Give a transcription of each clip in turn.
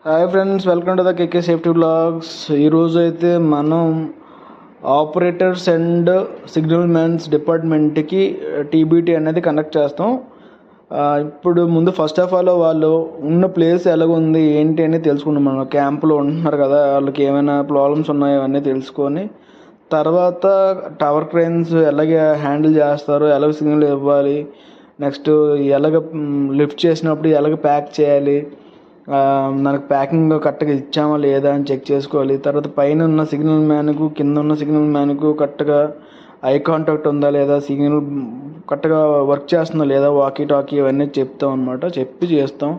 Hi friends, welcome to the KK safety blogs. ఈరోజు అయితే మనం ఆపరేటర్స్ అండ్ సిగ్నల్ మ్యాన్స్ డిపార్ట్మెంట్కి టీబీటీ అనేది కండక్ట్ చేస్తాం. ఇప్పుడు ముందు ఫస్ట్ ఆఫ్ ఆల్ వాళ్ళు ఉన్న ప్లేస్ ఎలాగుంది ఏంటి అని తెలుసుకున్నాం. మనం క్యాంపులో ఉంటున్నారు కదా, వాళ్ళకి ఏమైనా ప్రాబ్లమ్స్ ఉన్నాయో అవన్నీ తెలుసుకొని తర్వాత టవర్ క్రేన్స్ ఎలాగ హ్యాండిల్ చేస్తారు, ఎలాగ సిగ్నల్ ఇవ్వాలి, నెక్స్ట్ ఎలాగ లిఫ్ట్ చేసినప్పుడు ఎలాగ ప్యాక్ చేయాలి, మనకు ప్యాకింగ్ కరెక్ట్గా ఇచ్చామా లేదా అని చెక్ చేసుకోవాలి. తర్వాత పైన ఉన్న సిగ్నల్ మ్యాన్కు కింద ఉన్న సిగ్నల్ మ్యాన్కు కరెక్ట్గా ఐ కాంటాక్ట్ ఉందా లేదా, సిగ్నల్ కరెక్ట్గా వర్క్ చేస్తుందా లేదా, వాకీ టాకీ ఇవన్నీ చెప్తాం అనమాట, చెప్పి చేస్తాం.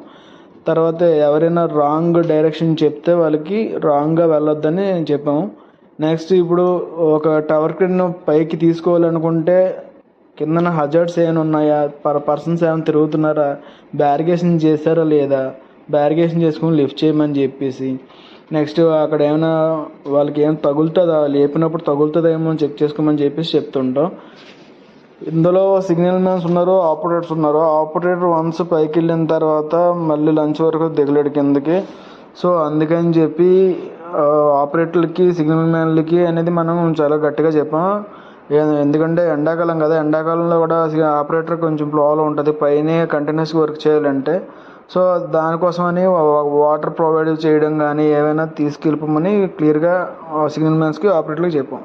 తర్వాత ఎవరైనా రాంగ్ డైరెక్షన్ చెప్తే వాళ్ళకి రాంగ్గా వెళ్ళొద్దని చెప్పాము. నెక్స్ట్ ఇప్పుడు ఒక టవర్ క్రేన్ పైకి తీసుకోవాలనుకుంటే కిందన హజార్డ్స్ ఏమైనా ఉన్నాయా, పర్సన్స్ ఏమైనా తిరుగుతున్నారా, బ్యారిగేషన్ చేశారా లేదా, బ్యారిగేషన్ చేసుకుని లిఫ్ట్ చేయమని చెప్పేసి, నెక్స్ట్ అక్కడ ఏమైనా వాళ్ళకి ఏమైనా తగులుతుందా, లేపినప్పుడు తగులుతుందేమో అని చెక్ చేసుకోమని చెప్పేసి చెప్తుంటాం. ఇందులో సిగ్నల్ మ్యాన్స్ ఉన్నారు, ఆపరేటర్స్ ఉన్నారు. ఆపరేటర్ వన్స్ పైకి వెళ్ళిన తర్వాత మళ్ళీ లంచ్ వరకు దిగలేడు కిందకి. సో అందుకని చెప్పి ఆపరేటర్లకి సిగ్నల్ మ్యాన్లకి అనేది మనం చాలా గట్టిగా చెప్పాం. ఎందుకంటే ఎండాకాలం కదా, ఎండాకాలంలో కూడా ఆపరేటర్ కొంచెం ప్రాబ్లం ఉంటుంది పైన కంటిన్యూస్గా వర్క్ చేయాలంటే. సో దానికోసమని వాటర్ ప్రొవైడ్ చేయడం కానీ ఏమైనా తీసుకెళ్ళిపోమని క్లియర్గా సిగ్నల్ మ్యాన్స్కి ఆపరేటర్లకు చెప్పాం.